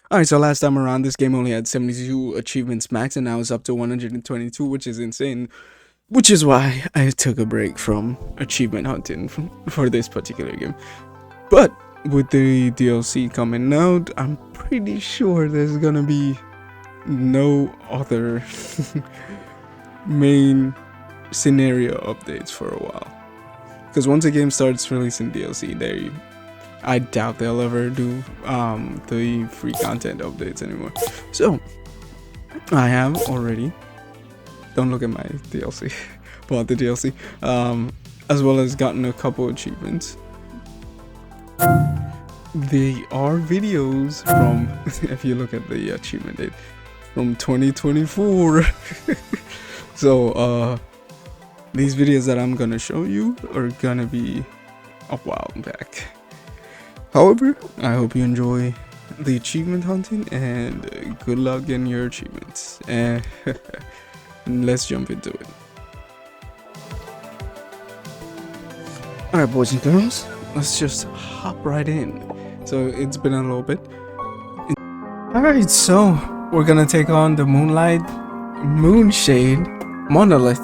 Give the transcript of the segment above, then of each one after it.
Alright, so last time around, this game only had 72 achievements max, and now it's up to 122, which is insane. Which is why I took a break from achievement hunting for this particular game. But with the DLC coming out, I'm pretty sure there's gonna be no other main scenario updates for a while. Because once a game starts releasing DLC, I doubt they'll ever do the free content updates anymore. So I have already, don't look at my DLC, bought the DLC, as well as gotten a couple achievements. They are videos from, if you look at the achievement date, from 2024. So these videos that I'm gonna show you are gonna be a while back. However, I hope you enjoy the achievement hunting, and good luck in your achievements. And let's jump into it. Alright, boys and girls, let's just hop right in. So it's been a little bit. Alright, so we're gonna take on the Moonshade monolith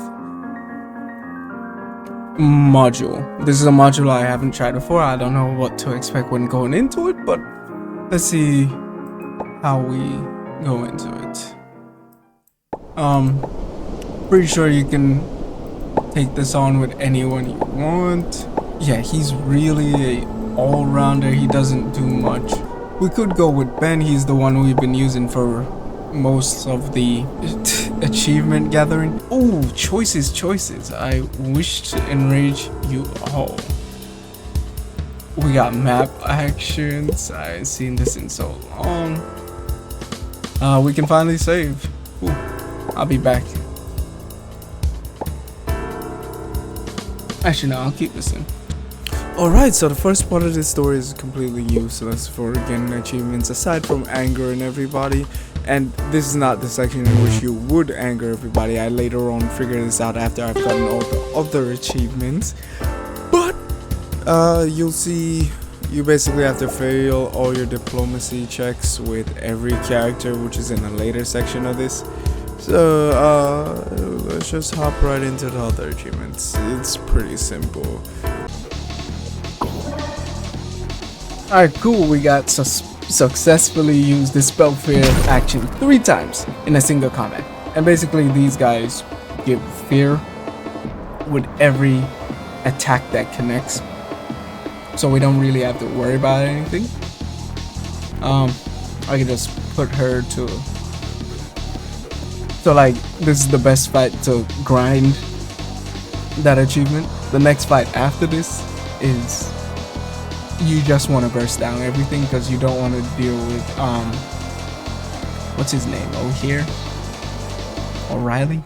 module. This is a module I haven't tried before. I don't know what to expect when going into it, but let's see how we go into it. Pretty sure you can take this on with anyone you want. Yeah, he's really a all-rounder. He doesn't do much. We could go with Ben. He's the one we've been using for most of the achievement gathering. Oh, choices. I wish to enrage you all. We got map actions. I've seen this in so long. We can finally save. Ooh, I'll be back. Actually, no, I'll keep this in. Alright, so the first part of this story is completely useless for getting achievements aside from angering everybody. And this is not the section in which you would anger everybody. I later on figured this out after I've gotten all the other achievements. But you'll see you basically have to fail all your diplomacy checks with every character, which is in a later section of this. So let's just hop right into the other achievements. It's pretty simple. Alright, cool. We got successfully used the spell fear action 3 times in a single combat. And basically these guys give fear with every attack that connects. So we don't really have to worry about anything. I can just put her to... So like, this is the best fight to grind that achievement. The next fight after this is... you just want to burst down everything because you don't want to deal with what's his name over here, O'Reilly.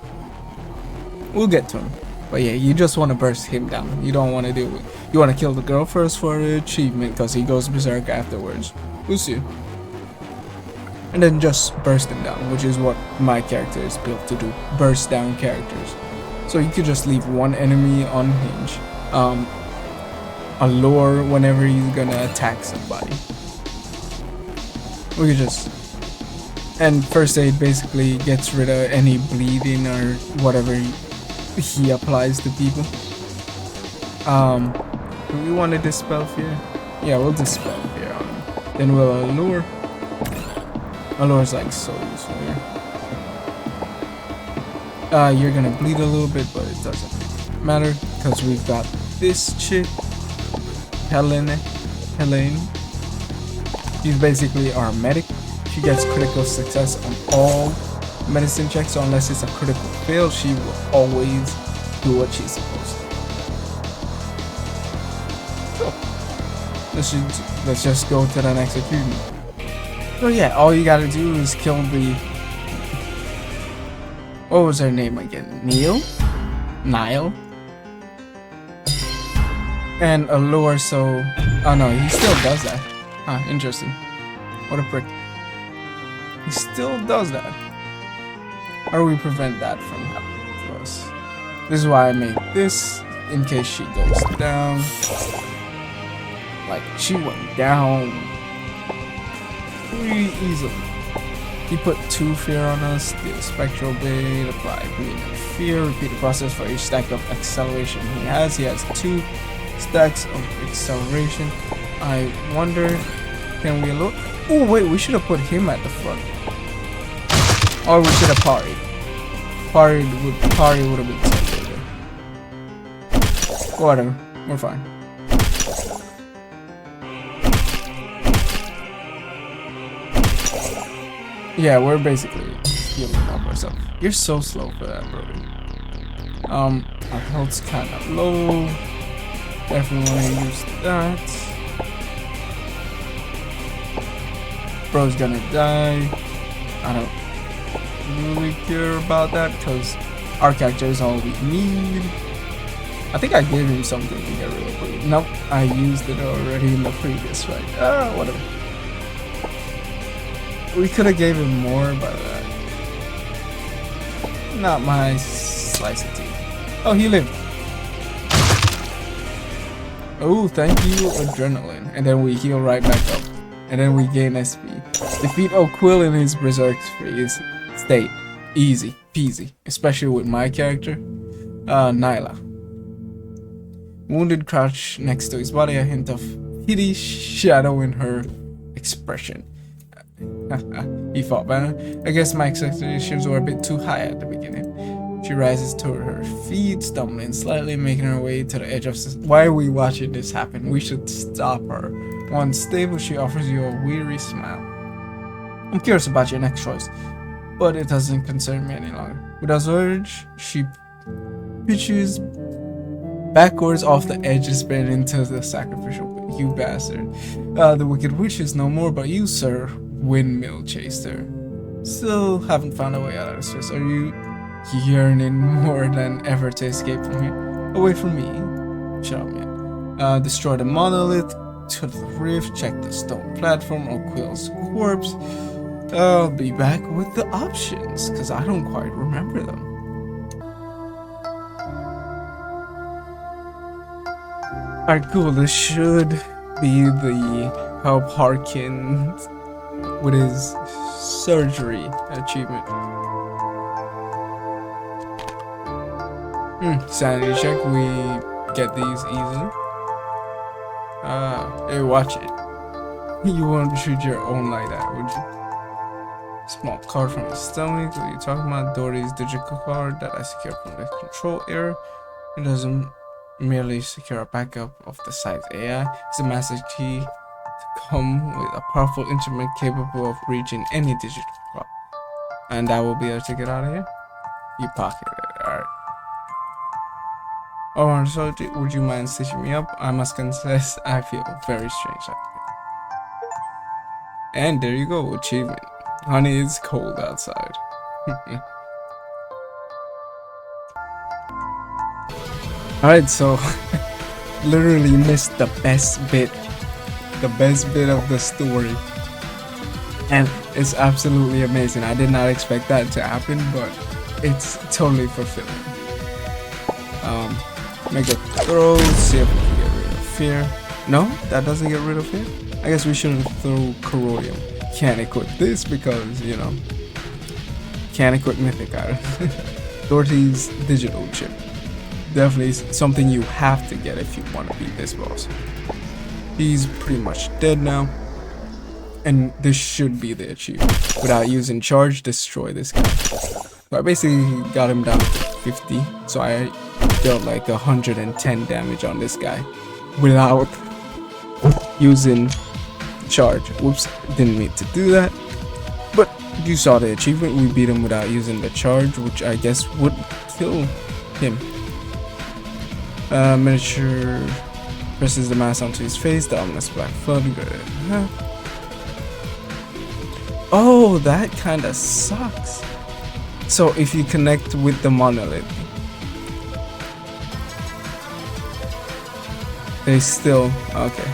We'll get to him, but yeah, you just want to burst him down. You don't want to deal with, you want to kill the girl first for the achievement because he goes berserk afterwards. We'll see. And then just burst him down, which is what my character is built to do, burst down characters. So you could just leave one enemy unhinged, allure whenever he's gonna attack somebody. We could just... and first aid basically gets rid of any bleeding or whatever he applies to people. Do we want to dispel fear? Yeah, we'll dispel fear on him. Then we'll allure. Allure's like so useful here. You're gonna bleed a little bit, but it doesn't matter because we've got this chick, Helene. She's basically our medic. She gets critical success on all medicine checks, so unless it's a critical fail, she will always do what she's supposed to. So let's just go to the next achievement. So yeah, all you gotta do is kill the... what was her name again? Nile? And allure, so... oh no, he still does that. Huh, interesting. What a prick. He still does that. How do we prevent that from happening to us? This is why I made this, in case she goes down. Like, she went down. pretty easily. He put 2 fear on us, deal spectral bait, apply green and fear, repeat the process for each stack of acceleration he has. He has 2 stacks of acceleration. I wonder, can we look? Oh wait, we should have put him at the front. Or we should have parried. Parry would have been better. Whatever, we're fine. Yeah, we're basically healing up ourselves. You're so slow for that, bro. Our health's kind of low. Definitely want to use that. Bro's gonna die. I don't really care about that because our character is all we need. I think I gave him something to get rid of it. Nope, I used it already in the previous fight. Whatever. We could have gave him more, but not my slice of tea. Oh, he lived. Oh, thank you, adrenaline. And then we heal right back up. And then we gain SP. Defeat O'Quill in his Berserk freeze state. Easy peasy. Especially with my character, Nyla. Wounded crouch next to his body, a hint of pity shadow in her expression. He fought better. I guess my expectations were a bit too high at the beginning. She rises to her feet, stumbling slightly, making her way to the edge of... Why are we watching this happen? We should stop her. Once stable, she offers you a weary smile. I'm curious about your next choice, but it doesn't concern me any longer. Without urge, she pitches backwards off the edge and spread into the sacrificial pit. You bastard. The wicked witch is no more, but you, sir, windmill chased her. Still haven't found a way out of this fist. Are you yearning more than ever to escape from here? Away from me. Shut up, man. Destroy the monolith, to the rift, check the stone platform or Quill's corpse. I'll be back with the options, because I don't quite remember them. Alright, cool. This should be the help Harkins with his surgery achievement. Sanity check. We get these easily. Hey, watch it. You won't shoot your own like that, would you? Small card from his stomach. What are you talking about? Dory's digital card that I secured from the control error. It doesn't merely secure a backup of the site's AI. It's a master key to come with a powerful instrument capable of reaching any digital clock. And that will be our ticket out of here. You pocketed it, alright. Oh, so would you mind stitching me up? I must confess, I feel very strange. And there you go, achievement. Honey, it's cold outside. Alright, so literally missed the best bit of the story, and it's absolutely amazing. I did not expect that to happen, but it's totally fulfilling. Make a throw, see if we can get rid of fear. No, that doesn't get rid of fear. I guess we should throw corrodium. Can't equip this because, you know, can't equip mythic items. Dorothy's digital chip. Definitely something you have to get if you want to beat this boss. He's pretty much dead now, and this should be the achievement. Without using charge, destroy this guy. So I basically got him down to 50, so I dealt like 110 damage on this guy without using charge. Whoops, didn't mean to do that, but you saw the achievement. We beat him without using the charge, which I guess would kill him. Miniature presses the mask onto his face, the ominous black flood. Oh, that kinda sucks. So if you connect with the monolith, they still, okay.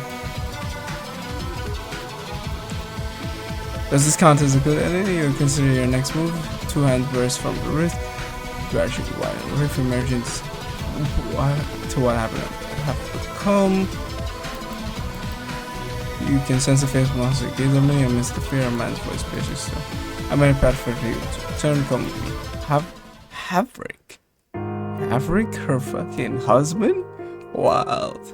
Does this count as a good enemy? You consider your next move. 2-hand burst from the rift. Gradually widen the rift emergence. To what happened? Have to come. You can sense a face monster gaze at me and miss the fear of man's voice pierces so. I made a path for you to turn come with me. Havrick? Havrick, her fucking husband? Wild.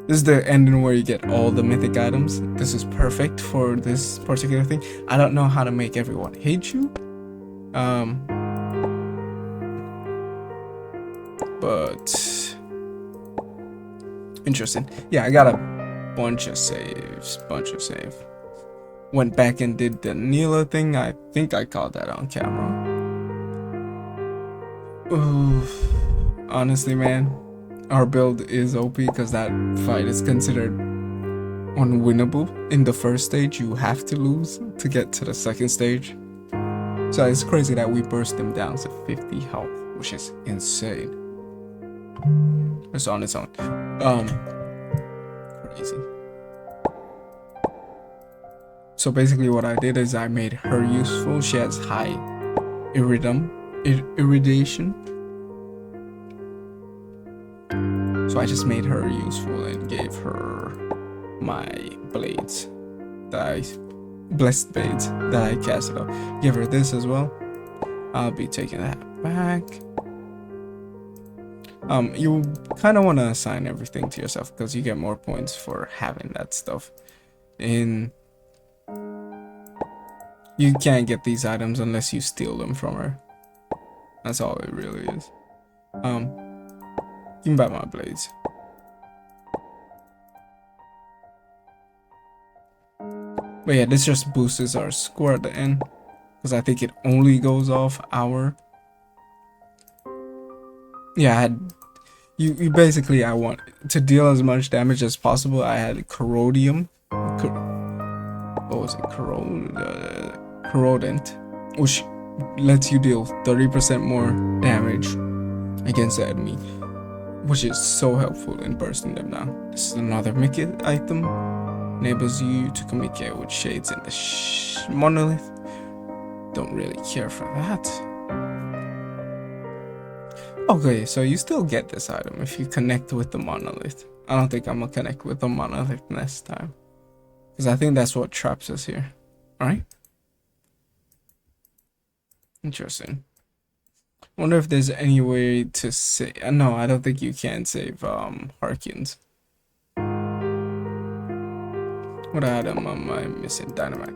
This is the ending where you get all the mythic items. This is perfect for this particular thing. I don't know how to make everyone hate you. But interesting. Yeah, I got a bunch of saves. Went back and did the Neela thing. I think I caught that on camera. Oof. Honestly, man, our build is OP because that fight is considered unwinnable. In the first stage, you have to lose to get to the second stage. So it's crazy that we burst them down to 50 health, which is insane. It's on its own. Crazy. So basically what I did is I made her useful. She has high irradiation. So I just made her useful and gave her my blades. Blessed blades that I casted up. Give her this as well. I'll be taking that back. You kind of want to assign everything to yourself because you get more points for having that stuff. You can't get these items unless you steal them from her. That's all it really is. You can buy my blades. But yeah, this just boosts our score at the end because I think it only goes off our. Yeah, you basically, I want to deal as much damage as possible. I had corrodium. What was it? Corrodent, which lets you deal 30% more damage against the enemy, which is so helpful in bursting them down. This is another Mickey item. Enables you to communicate with shades in the monolith. Don't really care for that. Okay, so you still get this item if you connect with the monolith. I don't think I'm gonna connect with the monolith next time, because I think that's what traps us here. Alright? Interesting. Wonder if there's any way to save. No, I don't think you can save Harkins. What item am I missing? Dynamite.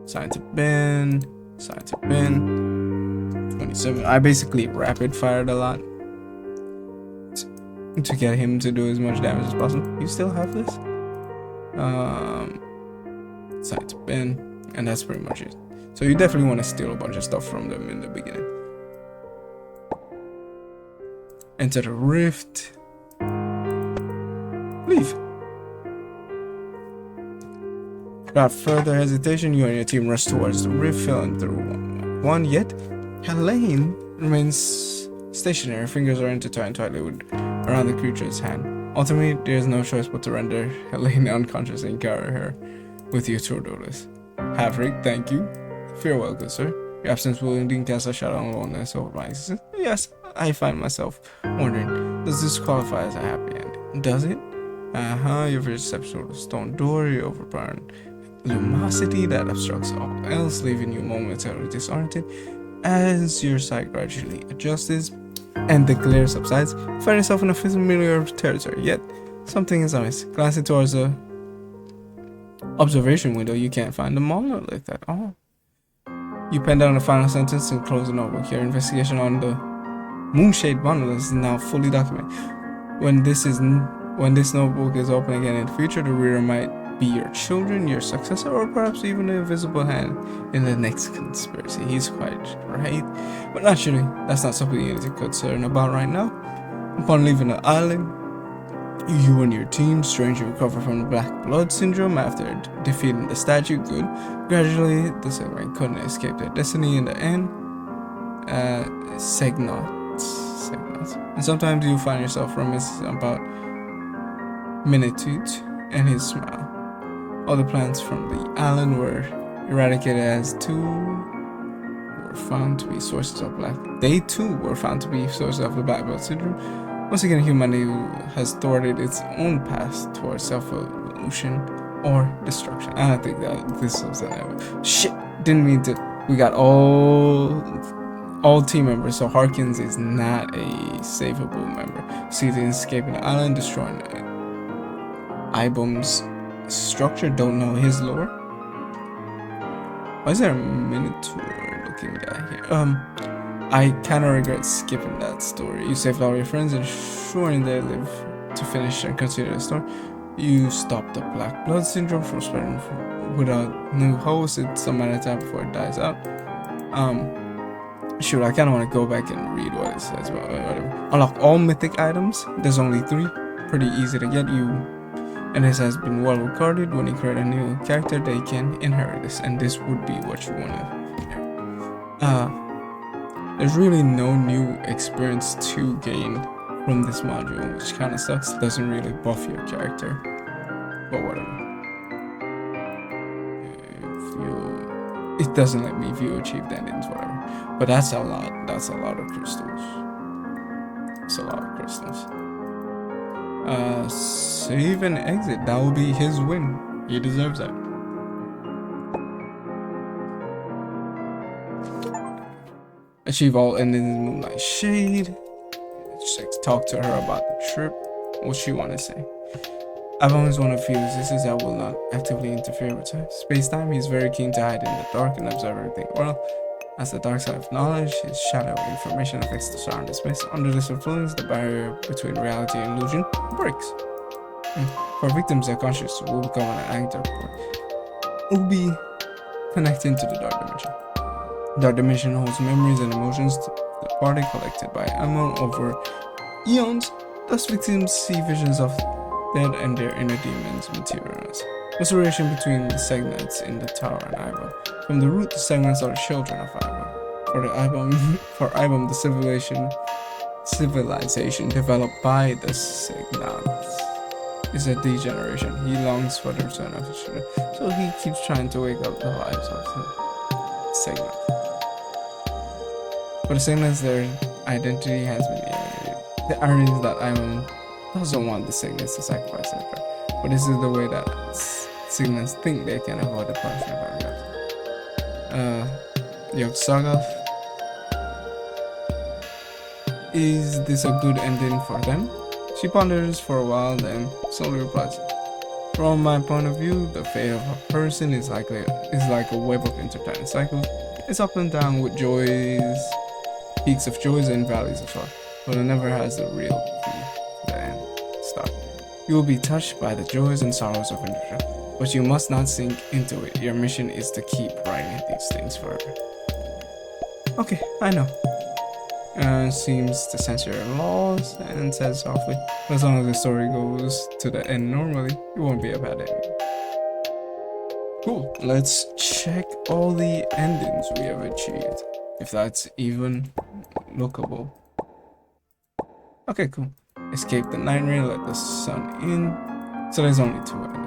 Sign to bin. 27. I basically rapid fired a lot to get him to do as much damage as possible. You still have this? Sign to bin, and that's pretty much it. So you definitely want to steal a bunch of stuff from them in the beginning. Enter the rift. Leave. Without further hesitation, you and your team rush towards the rift, filling through one. Yet, Helene remains stationary. Fingers are intertwined tightly around the creature's hand. Ultimately, there is no choice but to render Helene unconscious and carry her with you through this. Havrick, thank you. Farewell, good sir. Your absence will indeed cast a shadow on loneliness over my existence. Yes, I find myself wondering, does this qualify as a happy end? Does it? Your perception of the stone door, your overpowering lumosity that obstructs all else, leaving you momentarily disoriented. As your sight gradually adjusts and the glare subsides, you find yourself in a familiar territory, yet something is amiss. Glancing towards the observation window, you can't find the monolith at all. You pen down the final sentence and close the notebook. Your investigation on the Moonshade monolith is now fully documented. When this notebook is open again in the future, the reader might be your children, your successor, or perhaps even an invisible hand in the next conspiracy. He's quite right, but naturally, that's not something you need to concern about right now. Upon leaving the island, you and your team strangely recover from the Black Blood Syndrome after defeating the statue. Good. Gradually, the Silverman couldn't escape their destiny in the end. Segnots. And sometimes you find yourself reminiscing about Minitude and his smile. All the plants from the island were eradicated as they too were found to be sources of the Black Blood Syndrome. Once again, humanity has thwarted its own path towards self-evolution or destruction. I don't think that this was an ever. Shit! Didn't mean to. We got all team members, so Harkins is not a savable member. See the escaping the island, destroying Eibon's structure. Don't know his lore. Why is there a minotaur looking guy here? I kinda regret skipping that story. You saved all your friends, ensuring they live to finish and continue the story. You stopped the Black Blood syndrome from spreading without new host. It's a matter of time before it dies out. Shoot, I kinda wanna go back and read what it says, but whatever. Unlock all mythic items. There's only 3. Pretty easy to get. And this has been well recorded. When you create a new character, they can inherit this, and this would be what you wanna inherit. There's really no new experience to gain from this module, which kind of sucks. It doesn't really buff your character, but whatever. It doesn't let me view achieved endings, whatever. But that's a lot. That's a lot of crystals. It's a lot of crystals. Save and exit. That will be his win. He deserves that. Achieve all endings in Moonlight Shade. Talk to her about the trip. What she want to say. I've always one of few existences that will not actively interfere with space-time. He's very keen to hide in the dark and observe everything. Well, as the dark side of knowledge, his shadow information affects the surrounding space. Under this influence, the barrier between reality and illusion breaks. For victims, their conscious will become an anchor point. Will be connecting to the dark dimension. Dark dimension holds memories and emotions to the party collected by Anon over eons. Thus, victims see visions of dead and their inner demons materialize. What's the relation between the segments in the tower and Eibon? From the root, the segments are the children of Eibon. For Eibon, the civilization developed by the segments is a degeneration. He longs for the return of his children, so he keeps trying to wake up the lives of the segments. For the segments, their identity has been alienated. The irony is that Eibon doesn't want the segments to sacrifice their child, but this is the way that segments think they can avoid the punishment of God. Yog-Sothoth. Is this a good ending for them? She ponders for a while, then slowly replies, from my point of view, the fate of a person is like a web of intertwined cycles. It's up and down with joys, peaks of joys and valleys of sorrow, but it never has the real key to the end. Stop. You will be touched by the joys and sorrows of individual, but you must not sink into it. Your mission is to keep writing these things forever. Okay, I know. Seems to censor your laws and says softly, as long as the story goes to the end normally, it won't be a bad ending. Cool. Let's check all the endings we have achieved, if that's even lookable. Okay, cool. Escape the night rain, let the sun in. So there's only 2 endings.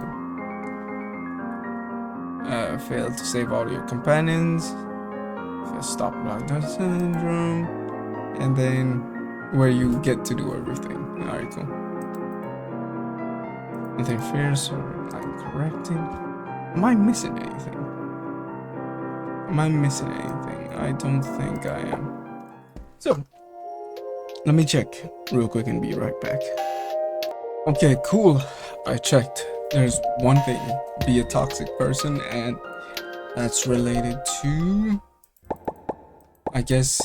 Failed to save all your companions. Stop lockdown syndrome. And then where you get to do everything. Alright, cool. Nothing fierce or like correcting. Am I missing anything? I don't think I am. So, let me check real quick and be right back. Okay, cool. I checked. There's one thing. Be a toxic person, and that's related to, I guess,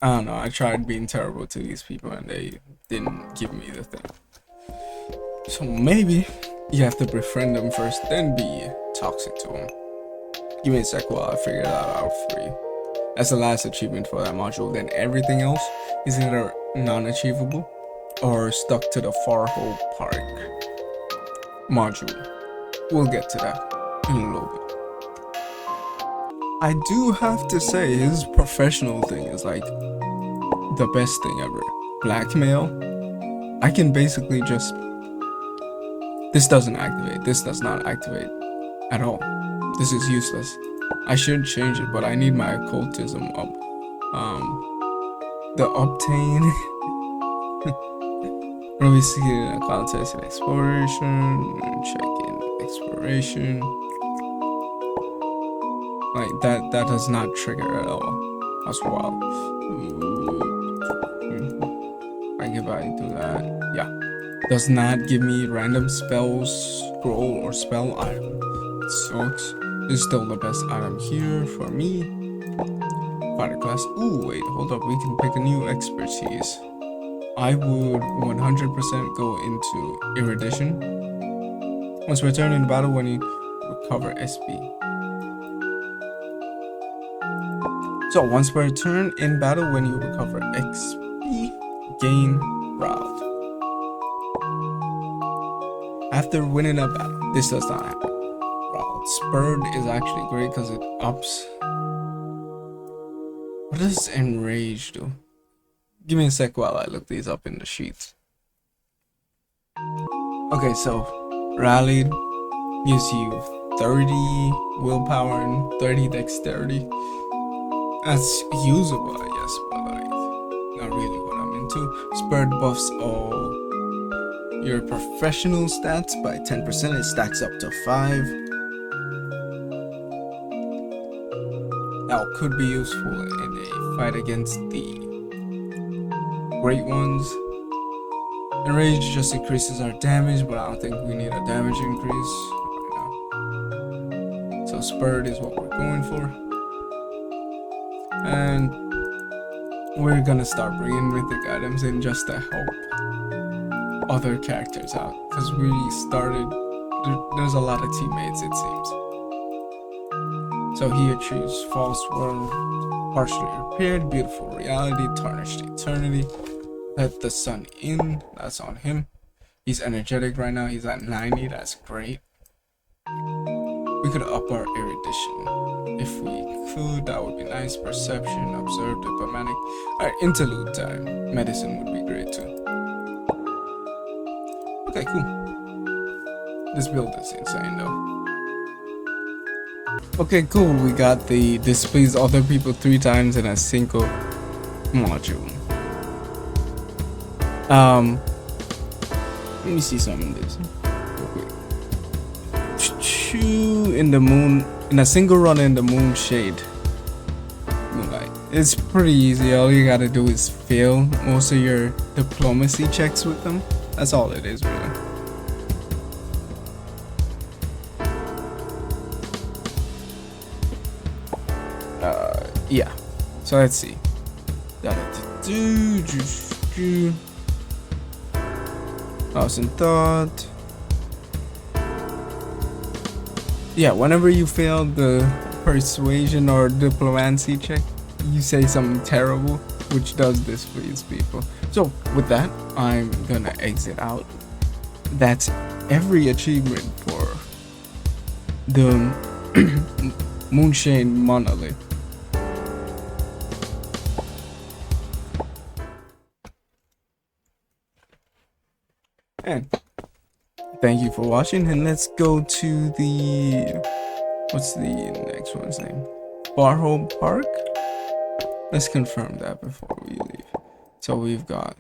I don't know, I tried being terrible to these people and they didn't give me the thing. So maybe you have to befriend them first, then be toxic to them. Give me a sec while I figure that out for you. That's the last achievement for that module. Then everything else is either non-achievable or stuck to the Farhole Park module. We'll get to that in a little bit. I do have to say, his professional thing is like the best thing ever. Blackmail. I can basically just... This doesn't activate. This does not activate at all. This is useless. I should change it, but I need my occultism up. The obtain... What do we see in a contest in exploration? Check in exploration. Like that does not trigger at all as well. Like if I do that, yeah. Does not give me random spells, scroll, or spell item. It sucks. It's still the best item here for me. Fighter class. Ooh, wait, hold up. We can pick a new expertise. I would 100% go into erudition. Once returned in battle, when you recover SP. So once per turn in battle, when you recover XP, gain route. After winning a battle, this does not happen. Route spurred is actually great because it ups. What does enrage do? Give me a sec while I look these up in the sheets. Okay, so rallied gives you 30 willpower and 30 dexterity. That's usable, I guess, but like not really what I'm into. Spurred buffs all your professional stats by 10%. It stacks up to 5. Now could be useful in a fight against the great ones. Enrage just increases our damage, but I don't think we need a damage increase right now. So spurred is what we're going for. And we're gonna start bringing mythic items in just to help other characters out, because we started, there's a lot of teammates it seems. So here choose false world, partially repaired, beautiful reality, tarnished eternity, let the sun in, that's on him. He's energetic right now, he's at 90, that's great. We could up our erudition if we could, that would be nice. Perception, observe, diplomatic. Alright, interlude time. Medicine would be great too. Okay, cool. This build is insane though. Okay, cool. We got the displease other people 3 times in a single module. Let me see some of this real quick. In the moon, in a single run in the Moonshade. Moonlight. It's pretty easy. All you gotta do is fail most of your diplomacy checks with them. That's all it is, really. Yeah. So let's see. House and thought. Yeah, whenever you fail the persuasion or diplomacy check, you say something terrible, which does displease people. So with that, I'm gonna exit out. That's every achievement for the Moonshade monolith. And thank you for watching, and let's go to the, what's the next one's name? Farhope Park? Let's confirm that before we leave. So we've got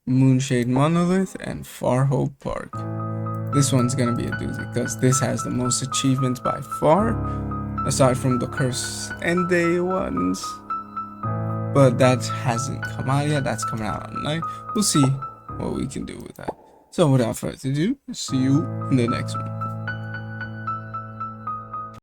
Moonshade Monolith and Farhope Park. This one's gonna be a doozy because this has the most achievements by far, aside from the Curse End Day ones. But that hasn't come out yet. That's coming out at night. We'll see what we can do with that. So without further ado, see you in the next one.